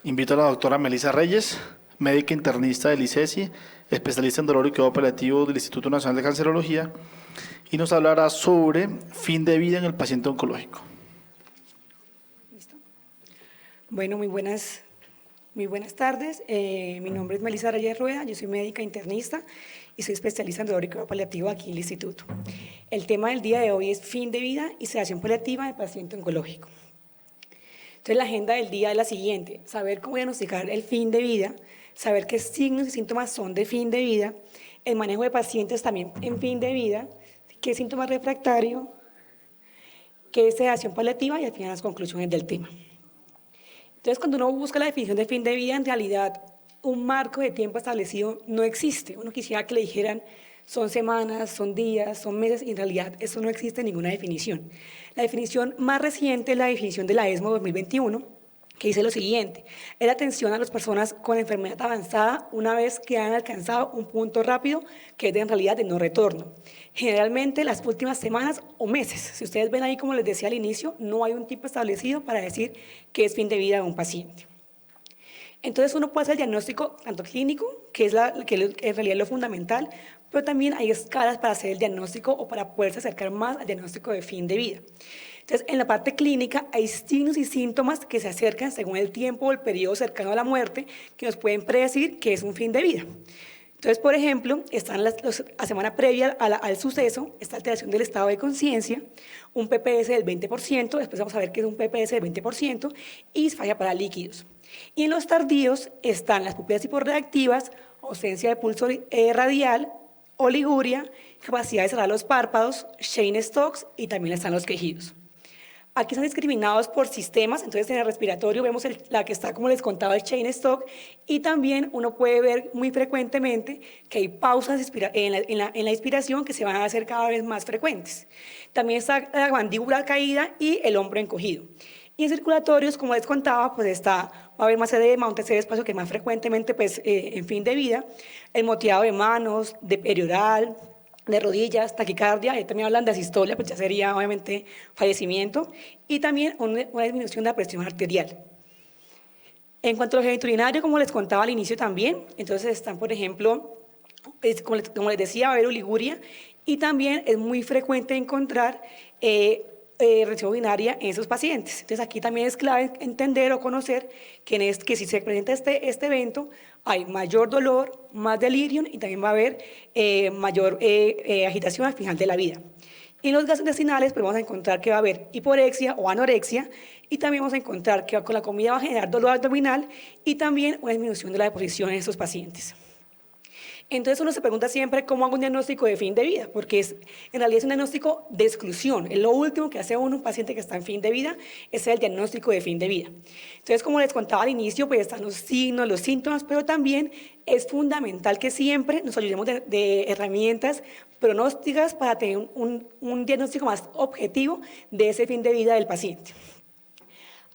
Invito a la doctora Melissa Reyes, médica internista del ICESI, especialista en dolor y cuidado paliativo del Instituto Nacional de Cancerología, y nos hablará sobre fin de vida en el paciente oncológico. ¿Listo? Bueno, muy buenas tardes. Mi nombre es Melissa Reyes Rueda, yo soy médica internista y soy especialista en dolor y cuidado paliativo aquí en el instituto. El tema del día de hoy es fin de vida y sedación paliativa del paciente oncológico. Entonces, la agenda del día es la siguiente: saber cómo diagnosticar el fin de vida, saber qué signos y síntomas son de fin de vida, el manejo de pacientes también en fin de vida, qué síntomas refractario, qué es sedación paliativa y al final las conclusiones del tema. Entonces, cuando uno busca la definición de fin de vida, en realidad un marco de tiempo establecido no existe. Uno quisiera que le dijeran son semanas, son días, son meses, y en realidad eso no existe en ninguna definición. La definición más reciente es la definición de la ESMO 2021, que dice lo siguiente: es la atención a las personas con enfermedad avanzada una vez que han alcanzado un punto rápido que es en realidad de no retorno. Generalmente las últimas semanas o meses. Si ustedes ven ahí, como les decía al inicio, no hay un tipo establecido para decir qué es fin de vida de un paciente. Entonces uno puede hacer el diagnóstico tanto clínico, que en realidad es lo fundamental, pero también hay escalas para hacer el diagnóstico o para poderse acercar más al diagnóstico de fin de vida. Entonces, en la parte clínica hay signos y síntomas que se acercan según el tiempo o el periodo cercano a la muerte que nos pueden predecir que es un fin de vida. Entonces, por ejemplo, están la semana previa al suceso, esta alteración del estado de conciencia, un PPS del 20%, después vamos a ver qué es un PPS del 20%, y disfagia para líquidos. Y en los tardíos están las pupilas hiporreactivas, ausencia de pulso radial, oliguria, capacidad de cerrar los párpados, Cheyne-Stokes, y también están los quejidos. Aquí están discriminados por sistemas. Entonces en el respiratorio vemos la que está, como les contaba, el Cheyne-Stokes, y también uno puede ver muy frecuentemente que hay pausas en la inspiración que se van a hacer cada vez más frecuentes. También está la mandíbula caída y el hombro encogido. Y en circulatorios, como les contaba, pues va a haber más edema, un tercer espacio que más frecuentemente, pues en fin de vida, el moteado de manos, de perioral, de rodillas, taquicardia, y también hablan de asistolia, pues ya sería obviamente fallecimiento, y también una disminución de la presión arterial. En cuanto al genitourinario, como les contaba al inicio también, entonces están, por ejemplo, como les decía, va a haber oliguria, y también es muy frecuente encontrar retención urinaria en esos pacientes. Entonces aquí también es clave entender o conocer que si se presenta este evento, hay mayor dolor, más delirium, y también va a haber mayor agitación al final de la vida. Y en los gastrointestinales pues vamos a encontrar que va a haber hiporexia o anorexia, y también vamos a encontrar que con la comida va a generar dolor abdominal y también una disminución de la deposición en estos pacientes. Entonces uno se pregunta siempre cómo hago un diagnóstico de fin de vida, porque en realidad es un diagnóstico de exclusión. Es lo último que hace un paciente que está en fin de vida, es el diagnóstico de fin de vida. Entonces, como les contaba al inicio, pues están los signos, los síntomas, pero también es fundamental que siempre nos ayudemos de herramientas pronósticas para tener un diagnóstico más objetivo de ese fin de vida del paciente.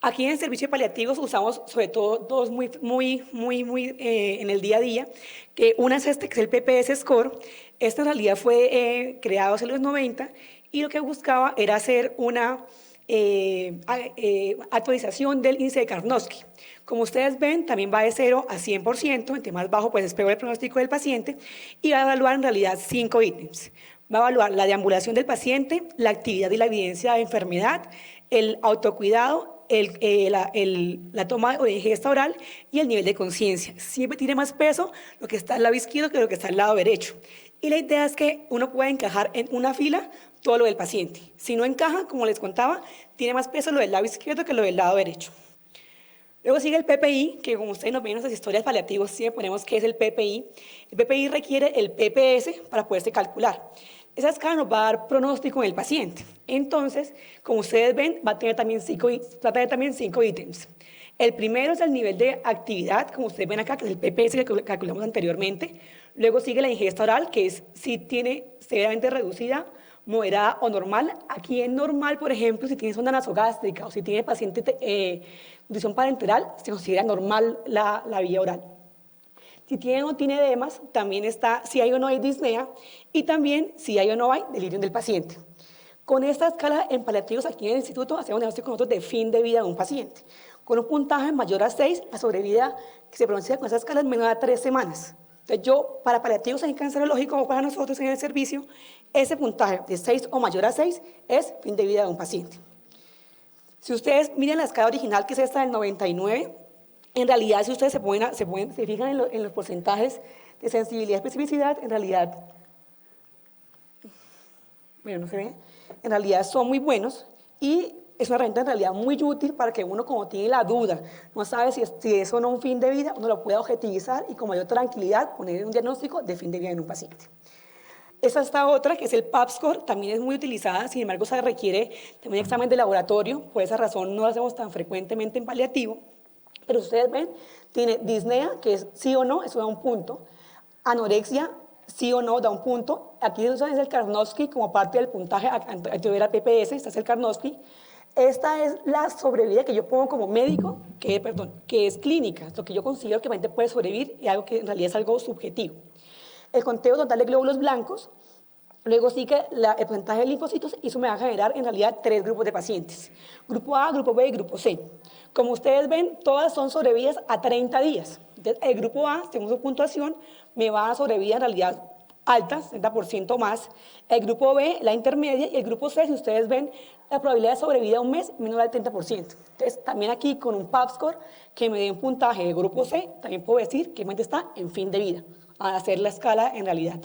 Aquí en el servicio de paliativos usamos sobre todo dos muy en el día a día, que una es que es el PPS Score. Este en realidad fue creado hace los 90 y lo que buscaba era hacer una actualización del índice de Karnofsky. Como ustedes ven, también va de 0 a 100%, entre más bajo pues es peor el pronóstico del paciente, y va a evaluar en realidad 5 ítems. Va a evaluar la deambulación del paciente, la actividad y la evidencia de enfermedad, el autocuidado, la toma o ingesta oral y el nivel de conciencia. Siempre tiene más peso lo que está al lado izquierdo que lo que está al lado derecho. Y la idea es que uno pueda encajar en una fila todo lo del paciente. Si no encaja, como les contaba, tiene más peso lo del lado izquierdo que lo del lado derecho. Luego sigue el PPI, que como ustedes nos ven en nuestras historias paliativas, siempre ponemos qué es el PPI. El PPI requiere el PPS para poderse calcular. Esa escala nos va a dar pronóstico en el paciente. Entonces, como ustedes ven, va a tener también 5 ítems. El primero es el nivel de actividad, como ustedes ven acá, que es el PPS que calculamos anteriormente. Luego sigue la ingesta oral, que es si tiene severamente reducida, moderada o normal. Aquí en normal, por ejemplo, si tiene sonda nasogástrica o si tiene paciente nutrición parenteral, se considera normal la vía oral. Si tiene o no tiene edemas, también está si hay o no hay disnea, y también si hay o no hay delirium del paciente. Con esta escala en paliativos aquí en el instituto hacemos diagnóstico nosotros de fin de vida de un paciente. Con un puntaje mayor a 6, la sobrevida que se pronuncia con esa escala es menor a 3 semanas. Entonces yo, para paliativos en cancerológico o para nosotros en el servicio, ese puntaje de 6 o mayor a 6 es fin de vida de un paciente. Si ustedes miran la escala original, que es esta del 99, en realidad, si ustedes se fijan en los porcentajes de sensibilidad y especificidad, en realidad, bueno, no se ve, en realidad son muy buenos y es una herramienta en realidad muy útil para que uno, como tiene la duda, no sabe si es o no un fin de vida, uno lo pueda objetivizar y con mayor tranquilidad poner un diagnóstico de fin de vida en un paciente. Esta otra, que es el PAP score, también es muy utilizada, sin embargo, se requiere también un examen de laboratorio, por esa razón no lo hacemos tan frecuentemente en paliativo, pero ustedes ven, tiene disnea, que es sí o no, eso da un punto, anorexia, sí o no, da un punto, aquí es el Karnofsky como parte del puntaje anterior a PPS, este es el Karnofsky. Esta es la sobrevida que yo pongo como médico, que es clínica, lo que yo considero que la gente puede sobrevivir y algo que en realidad es algo subjetivo. El conteo total de glóbulos blancos, luego sí que el porcentaje de linfocitos, y eso me va a generar en realidad 3 grupos de pacientes. Grupo A, grupo B y grupo C. Como ustedes ven, todas son sobrevidas a 30 días. Entonces, el grupo A, según su puntuación, me va a sobrevivir en realidad alta, 60% más. El grupo B, la intermedia, y el grupo C, si ustedes ven, la probabilidad de sobrevida a un mes menor al 30%. Entonces, también aquí con un PAP score que me dé un puntaje de grupo C, también puedo decir que el paciente está en fin de vida, a hacer la escala en realidad.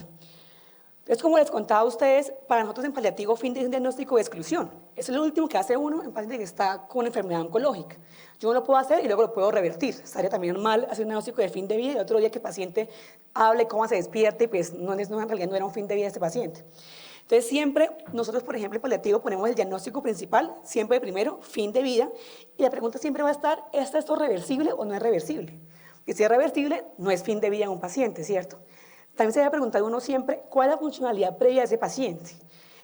Entonces, como les contaba a ustedes, para nosotros en paliativo, fin de diagnóstico de exclusión. Eso es lo último que hace uno en paciente que está con enfermedad oncológica. Yo no lo puedo hacer y luego lo puedo revertir. Estaría también mal hacer un diagnóstico de fin de vida y otro día que el paciente hable, cómo se despierte, y pues en realidad no era un fin de vida de este paciente. Entonces, siempre nosotros, por ejemplo, en paliativo ponemos el diagnóstico principal, siempre primero, fin de vida, y la pregunta siempre va a estar, ¿es esto reversible o no es reversible? Y si es reversible, no es fin de vida en un paciente, ¿cierto? También se debe preguntar uno siempre cuál es la funcionalidad previa de ese paciente.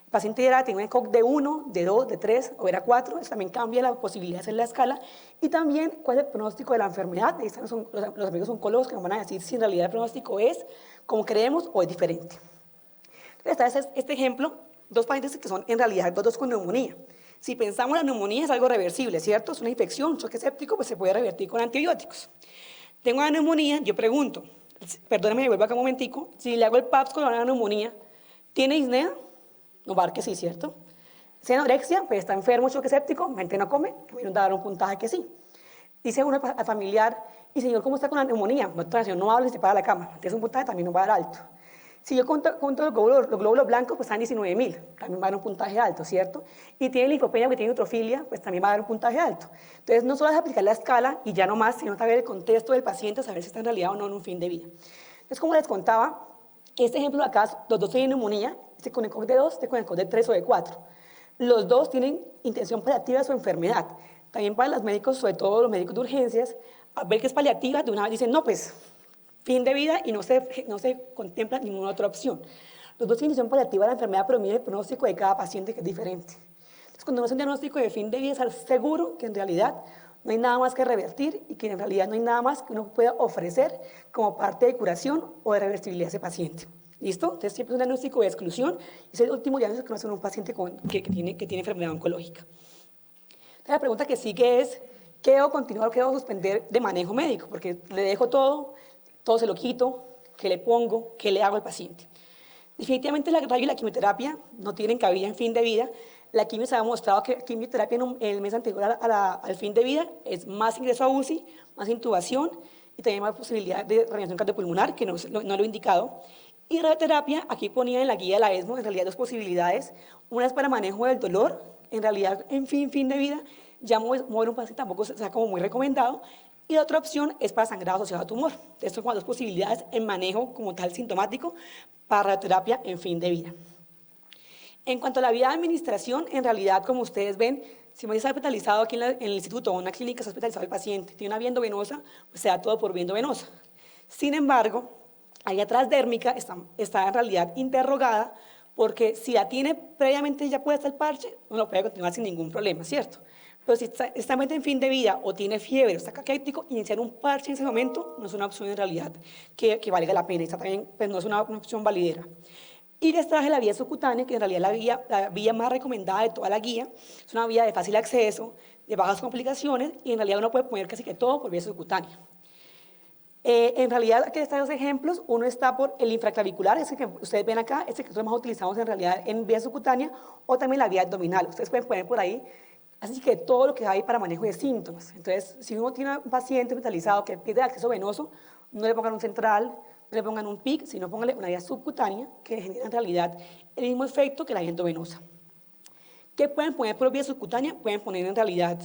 El paciente era, tenía un ECOG de 1, de 2, de 3 o era 4, eso también cambia la posibilidad de hacer la escala. Y también cuál es el pronóstico de la enfermedad. Ahí están los amigos oncólogos que nos van a decir si en realidad el pronóstico es como creemos o es diferente. Entonces, está este ejemplo, 2 pacientes que son en realidad dos con neumonía. Si pensamos la neumonía es algo reversible, ¿cierto? Es una infección, un choque séptico, pues se puede revertir con antibióticos. Tengo una neumonía, yo pregunto, perdóname, me vuelvo acá un momentico, si le hago el PAPS con una neumonía, ¿tiene disnea? No va a dar que sí, ¿cierto? Si anorexia, pues está enfermo, choque séptico, la gente no come, me van a dar un puntaje que sí. Dice uno al familiar, y señor, ¿cómo está con la neumonía? No habla y se para la cama, entonces un puntaje también no va a dar alto. Si yo cuento los glóbulos blancos, pues están 19.000, también va a dar un puntaje alto, ¿cierto? Y tiene linfopenia, que tiene neutrofilia, pues también va a dar un puntaje alto. Entonces, no solo es aplicar la escala y ya no más, sino saber el contexto del paciente, saber si está en realidad o no en un fin de vida. Entonces, como les contaba, este ejemplo de acá, los dos tienen neumonía, este con ECOG de 2, este con ECOG de 3 o de 4. Los dos tienen intención paliativa de su enfermedad. También para los médicos, sobre todo los médicos de urgencias, al ver que es paliativa, de una vez dicen, no, pues fin de vida y no se contempla ninguna otra opción. Los dos tienen intención paliativa de la enfermedad, pero mide el pronóstico de cada paciente que es diferente. Entonces, cuando uno hace un diagnóstico de fin de vida, estar seguro que en realidad no hay nada más que revertir y que en realidad no hay nada más que uno pueda ofrecer como parte de curación o de reversibilidad a ese paciente. ¿Listo? Entonces, siempre es un diagnóstico de exclusión y es el último diagnóstico que uno hace en un paciente que tiene enfermedad oncológica. Entonces, la pregunta que sigue es, ¿qué debo continuar o qué debo suspender de manejo médico? Porque le dejo todo se lo quito, ¿qué le pongo? ¿Qué le hago al paciente? Definitivamente la radio y la quimioterapia no tienen cabida en fin de vida. La quimio se ha demostrado que la quimioterapia en el mes anterior al fin de vida es más ingreso a UCI, más intubación y también más posibilidad de reanimación cardiopulmonar, que no lo he indicado. Y radioterapia, aquí ponía en la guía de la ESMO, en realidad 2 posibilidades. Una es para manejo del dolor, en realidad en fin de vida, ya mover un paciente tampoco sea como muy recomendado. Y la otra opción es para sangrado asociado a tumor. Estas son 2 posibilidades en manejo como tal sintomático para radioterapia en fin de vida. En cuanto a la vía de administración, en realidad, como ustedes ven, si me está hospitalizado aquí en el instituto o en una clínica, está hospitalizado el paciente, tiene una vía endovenosa, pues se da todo por vía endovenosa. Sin embargo, la vía transdérmica está en realidad interrogada porque si la tiene previamente ya puede estar el parche, no lo puede continuar sin ningún problema, ¿cierto? Pero si está en fin de vida o tiene fiebre o está caquético, iniciar un parche en ese momento no es una opción en realidad que valga la pena. Está también, pues no es una opción validera. Y les traje la vía subcutánea, que en realidad es la vía más recomendada de toda la guía. Es una vía de fácil acceso, de bajas complicaciones, y en realidad uno puede poner casi que todo por vía subcutánea. En realidad, aquí están los ejemplos. Uno está por el infraclavicular, ese que ustedes ven acá, ese que nosotros más utilizamos en realidad en vía subcutánea, o también la vía abdominal. Ustedes pueden poner por ahí, así que todo lo que hay para manejo de síntomas. Entonces, si uno tiene un paciente hospitalizado que pide acceso venoso, no le pongan un central, no le pongan un PIC, sino pónganle una vía subcutánea que genera en realidad el mismo efecto que la vía endovenosa. ¿Qué pueden poner por vía subcutánea? Pueden poner en realidad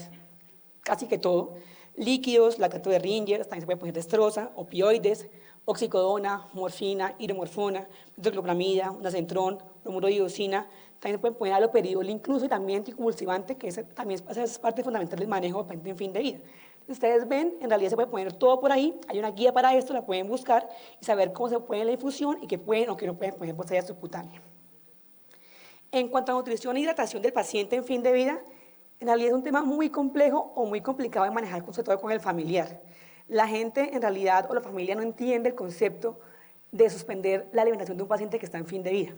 casi que todo. Líquidos, lactato de Ringer, también se puede poner destroza, opioides, oxicodona, morfina, hidromorfona, metoclopramida, unacentrón, bromuro-iodosina. También se pueden poner haloperidol incluso y también anticonvulsivante, que también es parte fundamental del manejo de paciente en fin de vida. Ustedes ven, en realidad se puede poner todo por ahí, hay una guía para esto, la pueden buscar y saber cómo se puede la infusión y qué pueden o qué no pueden poner por vía subcutánea. En cuanto a nutrición e hidratación del paciente en fin de vida, en realidad es un tema muy complejo o muy complicado de manejar, sobre todo con el familiar. La gente en realidad o la familia no entiende el concepto de suspender la alimentación de un paciente que está en fin de vida.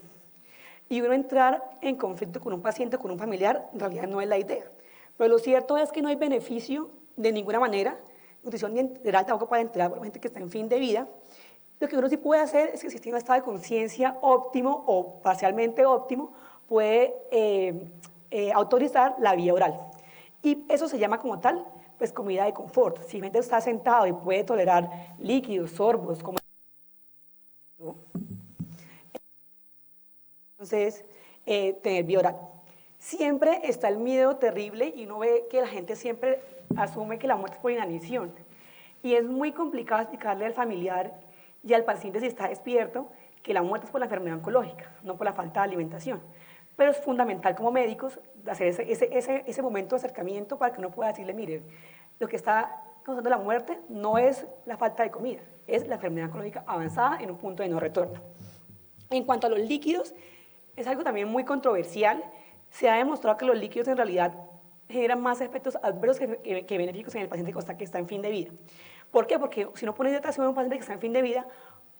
Y uno entrar en conflicto con un paciente o con un familiar en realidad no es la idea. Pero lo cierto es que no hay beneficio de ninguna manera, nutrición integral tampoco para entrar por la gente que está en fin de vida. Lo que uno sí puede hacer es que si tiene un estado de conciencia óptimo o parcialmente óptimo, puede autorizar la vía oral. Y eso se llama como tal, pues comida de confort. Si la gente está sentado y puede tolerar líquidos, sorbos, como entonces tener vía oral. Siempre está el miedo terrible y uno ve que la gente siempre asume que la muerte es por inanición. Y es muy complicado explicarle al familiar y al paciente si está despierto que la muerte es por la enfermedad oncológica, no por la falta de alimentación. Pero es fundamental como médicos hacer ese momento de acercamiento para que uno pueda decirle, mire, lo que está causando la muerte no es la falta de comida, es la enfermedad oncológica avanzada en un punto de no retorno. En cuanto a los líquidos, es algo también muy controversial. Se ha demostrado que los líquidos en realidad generan más efectos adversos que benéficos en el paciente que está en fin de vida. ¿Por qué? Porque si uno pone hidratación a un paciente que está en fin de vida,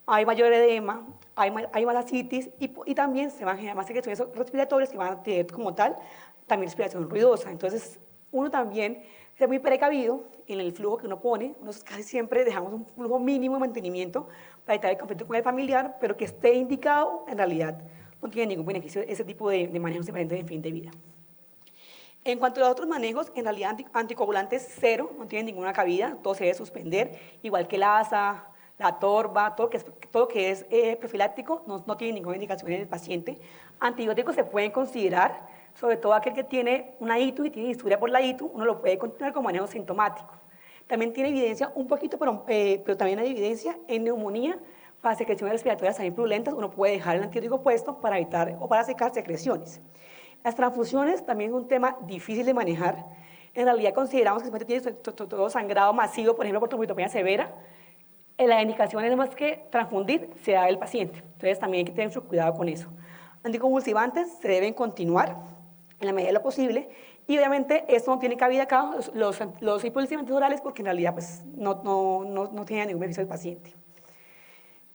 hay mayor edema, hay más ascitis y también se van a generar más secreciones respiratorias que van a tener como tal también respiración ruidosa. Entonces, uno también es muy precavido en el flujo que uno pone. Nosotros casi siempre dejamos un flujo mínimo de mantenimiento para evitar el conflicto con el familiar, pero que esté indicado, en realidad no tiene ningún beneficio ese tipo de manejos de pacientes en fin de vida. En cuanto a los otros manejos, en realidad anticoagulantes cero, no tienen ninguna cabida, todo se debe suspender, igual que la ASA, la torba, todo lo que es profiláctico no tiene ninguna indicación en el paciente. Antibióticos se pueden considerar, sobre todo aquel que tiene una ITU y tiene historia por la ITU, uno lo puede continuar con manejo sintomático. También tiene evidencia un poquito, pero también hay evidencia en neumonía para secreciones respiratorias también purulentas, uno puede dejar el antibiótico puesto para evitar o para secar secreciones. Las transfusiones también es un tema difícil de manejar. En realidad consideramos que si el paciente tiene todo sangrado masivo, por ejemplo, por trombocitopenia severa, la indicación es más que transfundir, se da el paciente. Entonces también hay que tener mucho cuidado con eso. Anticonvulsivantes se deben continuar en la medida de lo posible y obviamente esto no tiene cabida acá, los hipolisivantes orales, porque en realidad pues, no tiene ningún beneficio del paciente.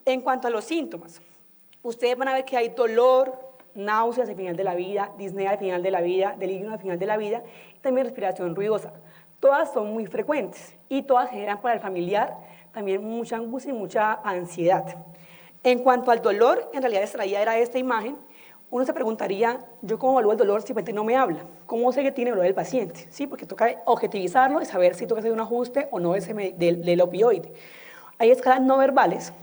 En cuanto a los síntomas, ustedes van a ver que hay dolor, náuseas al final de la vida, disnea al final de la vida, delirio al final de la vida, y también respiración ruidosa. Todas son muy frecuentes y todas generan para el familiar también mucha angustia y mucha ansiedad. En cuanto al dolor, en realidad les traía era esta imagen. Uno se preguntaría, ¿yo cómo evalúo el dolor si el paciente no me habla? ¿Cómo sé que tiene dolor el paciente? ¿Sí? Porque toca objetivizarlo y saber si toca hacer un ajuste o no del opioide. Hay escalas no verbales.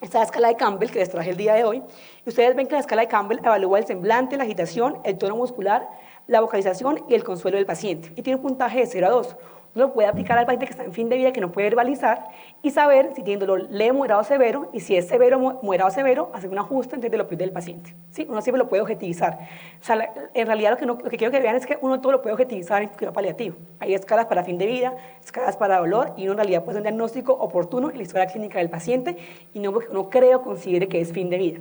Esta es la escala de Campbell que les traje el día de hoy. Y ustedes ven que la escala de Campbell evalúa el semblante, la agitación, el tono muscular, la vocalización y el consuelo del paciente. Y tiene un puntaje de 0 a 2. Uno lo puede aplicar al paciente que está en fin de vida, que no puede verbalizar, y saber si tiene dolor leve, moderado o severo, y si es severo, moderado o severo, hacer un ajuste entre el opioide del paciente. ¿Sí? Uno siempre lo puede objetivizar. O sea, en realidad lo que quiero que vean es que uno todo lo puede objetivizar en cuidado paliativo. Hay escalas para fin de vida, escalas para dolor, y uno en realidad puede hacer un diagnóstico oportuno en la historia clínica del paciente, y no porque uno cree o considere que es fin de vida.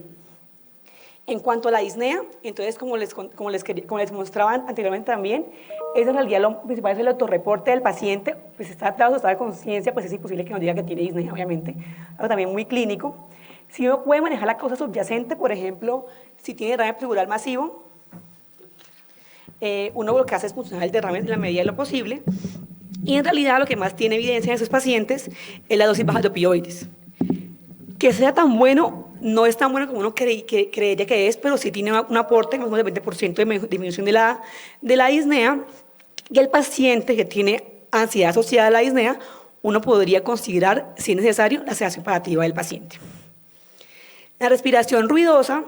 En cuanto a la disnea, entonces como les mostraba anteriormente también, es en realidad lo principal es el autorreporte del paciente, pues está tratado de estar de conciencia, pues es imposible que nos diga que tiene disnea, obviamente, algo también muy clínico. Si uno puede manejar la causa subyacente, por ejemplo, si tiene derrame pleural masivo, uno lo que hace es funcionar el derrame en la medida de lo posible, y en realidad lo que más tiene evidencia en esos pacientes es la dosis baja de opioides. Que sea tan bueno, no es tan bueno como uno creería que es, pero sí tiene un aporte más o menos del 20% de disminución de la disnea, y el paciente que tiene ansiedad asociada a la disnea, uno podría considerar, si es necesario, la sedación paliativa del paciente. La respiración ruidosa,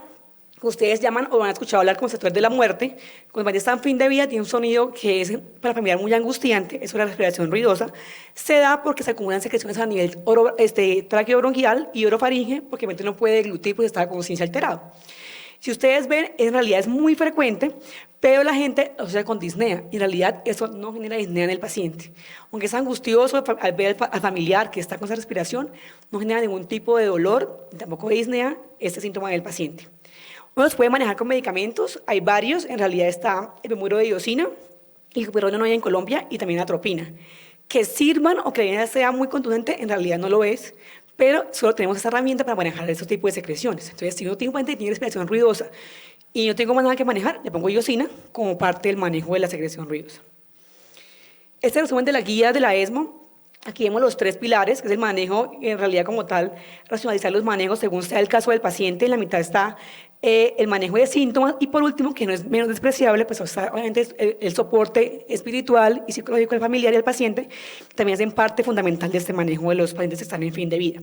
que ustedes llaman o han escuchado hablar como sector de la muerte, cuando el paciente está en fin de vida, tiene un sonido que es para familiar muy angustiante, eso es la respiración ruidosa, se da porque se acumulan secreciones a nivel traqueobronquial y orofaringe, porque el paciente no puede deglutir porque está la conciencia alterado. Si ustedes ven, en realidad es muy frecuente, pero la gente lo asocia con disnea. En realidad, eso no genera disnea en el paciente. Aunque es angustioso al ver al familiar que está con esa respiración, no genera ningún tipo de dolor, tampoco de disnea, este síntoma del paciente. Uno los puede manejar con medicamentos, hay varios, en realidad está el bromuro de diosina, el cuperolio no hay en Colombia, y también la atropina. Que sirvan o que la sea muy contundente, en realidad no lo es, pero solo tenemos esa herramienta para manejar esos tipos de secreciones. Entonces, si uno tiene un paciente que tiene respiración ruidosa y no tengo más nada que manejar, le pongo diosina como parte del manejo de la secreción ruidosa. Este resumen de la guía de la ESMO, aquí vemos los 3 pilares, que es el manejo, en realidad como tal, racionalizar los manejos según sea el caso del paciente. En la mitad está el manejo de síntomas, y por último, que no es menos despreciable, pues está obviamente el soporte espiritual y psicológico del familiar y del paciente, también hacen parte fundamental de este manejo de los pacientes que están en fin de vida.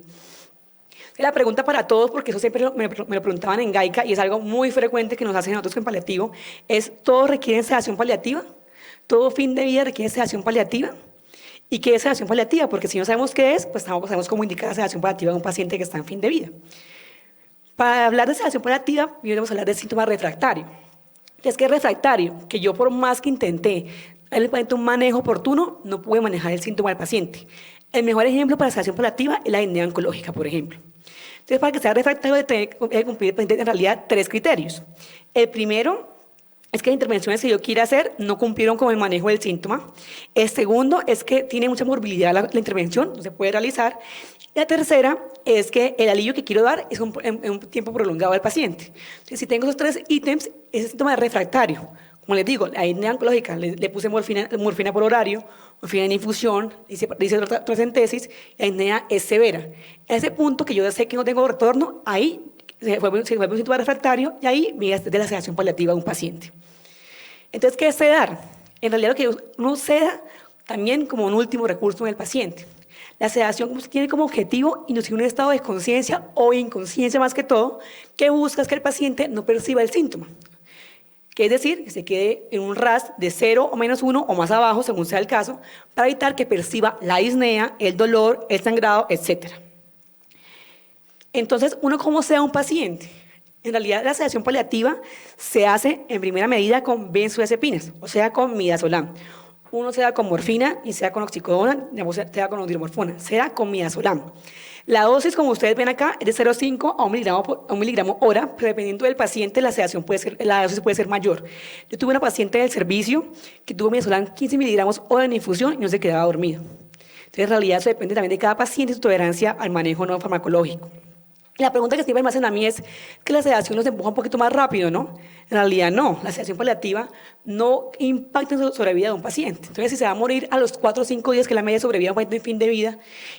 La pregunta para todos, porque eso siempre me lo preguntaban en GAICA y es algo muy frecuente que nos hacen nosotros con paliativo, es: ¿todos requieren sedación paliativa? ¿Todo fin de vida requiere sedación paliativa? ¿Y qué es sedación paliativa? Porque si no sabemos qué es, pues tampoco sabemos cómo indicar la sedación paliativa de un paciente que está en fin de vida. Para hablar de sedación paliativa, vamos a hablar del síntoma refractario. Es que es refractario, que yo por más que intenté darle al paciente un manejo oportuno, no pude manejar el síntoma del paciente. El mejor ejemplo para sedación paliativa es la disnea oncológica, por ejemplo. Entonces, para que sea refractario, debe cumplir el paciente en realidad 3 criterios. El primero es que las intervenciones que yo quiera hacer no cumplieron con el manejo del síntoma. El segundo es que tiene mucha morbilidad la intervención, no se puede realizar. La tercera es que el alivio que quiero dar es en un tiempo prolongado al paciente. Entonces, si tengo esos 3 ítems, ese síntoma es refractario. Como les digo, la disnea oncológica, le puse morfina por horario, morfina en infusión, hice torcentesis, la disnea es severa. En ese punto que yo sé que no tengo retorno, ahí se vuelve un síntoma refractario, y ahí me de la sedación paliativa de un paciente. Entonces, ¿qué es sedar? En realidad, lo que uno seda también como un último recurso en el paciente. La sedación tiene como objetivo inducir un estado de conciencia o inconsciencia más que todo, que busca es que el paciente no perciba el síntoma. Que es decir, que se quede en un RAS de 0 o -1 o más abajo, según sea el caso, para evitar que perciba la disnea, el dolor, el sangrado, etc. Entonces, ¿uno cómo seda un paciente? En realidad, la sedación paliativa se hace en primera medida con benzodiazepinas, o sea, con midazolam. Uno se da con morfina y se da con oxicodona, se da con odilomorfona, se da con midazolam. La dosis, como ustedes ven acá, es de 0,5 a 1 miligramo hora, pero dependiendo del paciente, la dosis puede ser mayor. Yo tuve una paciente del servicio que tuvo midazolam 15 miligramos hora en infusión y no se quedaba dormido. Entonces, en realidad, eso depende también de cada paciente y su tolerancia al manejo no farmacológico. La pregunta que siempre me hacen a mí es que la sedación nos empuja un poquito más rápido, ¿no? En realidad no, la sedación paliativa no impacta en la sobrevida de un paciente. Entonces, si se va a morir a los 4 o 5 días, que es la media sobrevida de un paciente en fin de vida,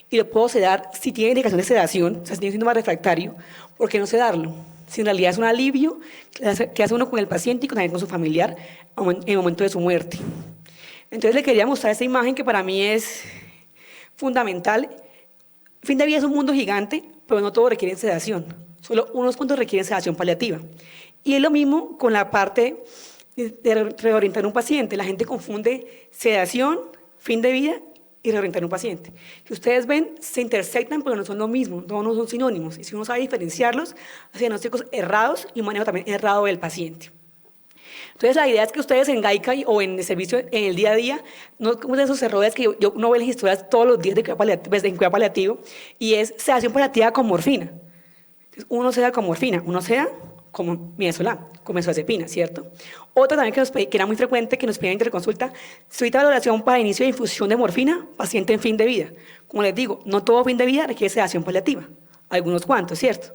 y lo puedo sedar si tiene indicación de sedación, o sea, si tiene un síntoma refractario, ¿por qué no sedarlo? Si en realidad es un alivio que hace uno con el paciente y también con su familiar en el momento de su muerte. Entonces, le quería mostrar esta imagen que para mí es fundamental. Fin de vida es un mundo gigante, pero no todos requieren sedación. Solo unos cuantos requieren sedación paliativa. Y es lo mismo con la parte de reorientar un paciente. La gente confunde sedación, fin de vida y reorientar un paciente. Si ustedes ven, se intersectan, pero no son lo mismo, no son sinónimos. Y si uno sabe diferenciarlos, hace diagnósticos errados y un manejo también errado del paciente. Entonces, la idea es que ustedes en GAICA o en el servicio, en el día a día, no cometen esos errores que yo no veo las historias todos los días de cuidado paliativo, y es sedación paliativa con morfina. Entonces, uno seda con morfina, uno seda con midazolam, con benzodiazepina, ¿cierto? Otra también que era muy frecuente, que nos pedían en interconsulta: solicita valoración para inicio de infusión de morfina, paciente en fin de vida. Como les digo, no todo fin de vida requiere sedación paliativa, algunos cuantos, ¿cierto?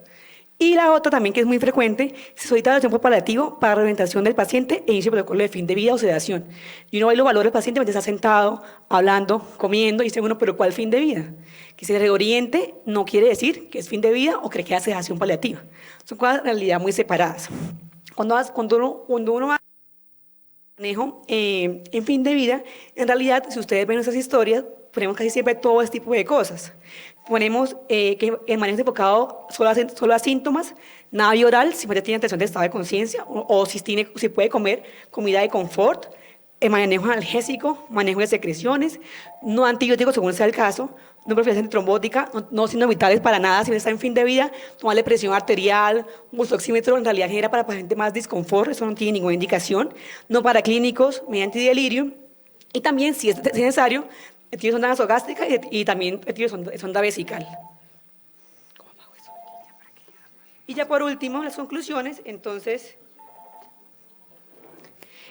Y la otra también, que es muy frecuente, se solicita evaluación por paliativo para reorientación del paciente e inicio de protocolo de fin de vida o sedación. Y uno va y lo valora el paciente mientras está sentado, hablando, comiendo, y dice uno, ¿pero cuál fin de vida? Que se reoriente no quiere decir que es fin de vida o que queda sedación paliativa. Son cosas en realidad muy separadas. Cuando uno va manejo en fin de vida, en realidad, si ustedes ven nuestras historias, ponemos casi siempre todo este tipo de cosas. Ponemos que el manejo es enfocado solo a síntomas, nada oral, si tiene atención de estado de conciencia, o si puede comer comida de confort, el manejo analgésico, manejo de secreciones, no antibióticos según sea el caso, no profilaxis trombótica, no signos vitales para nada, si uno está en fin de vida, tomarle presión arterial, un pulso oxímetro en realidad genera para paciente más disconfort, eso no tiene ninguna indicación, no para clínicos, mediante delirium, y también, si es necesario, el tiro de sonda nasogástrica y también el tiro de sonda vesical. Y ya por último, las conclusiones, entonces,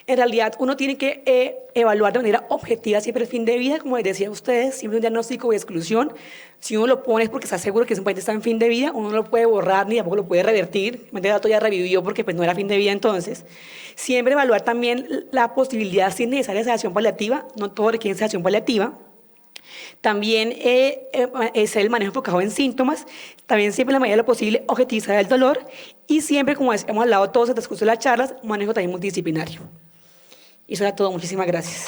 en realidad uno tiene que evaluar de manera objetiva siempre el fin de vida, como les decía a ustedes, siempre un diagnóstico de exclusión. Si uno lo pone es porque está seguro que ese paciente está en fin de vida, uno no lo puede borrar ni tampoco lo puede revertir. El dato ya revivió porque pues, no era fin de vida entonces. Siempre evaluar también la posibilidad, si es necesaria, de sedación paliativa, no todo requiere sedación paliativa. También es el manejo enfocado en síntomas, también siempre en la medida de lo posible objetivizar el dolor y siempre, como hemos hablado todos en el transcurso de las charlas, un manejo también multidisciplinario. Y eso era todo, muchísimas gracias.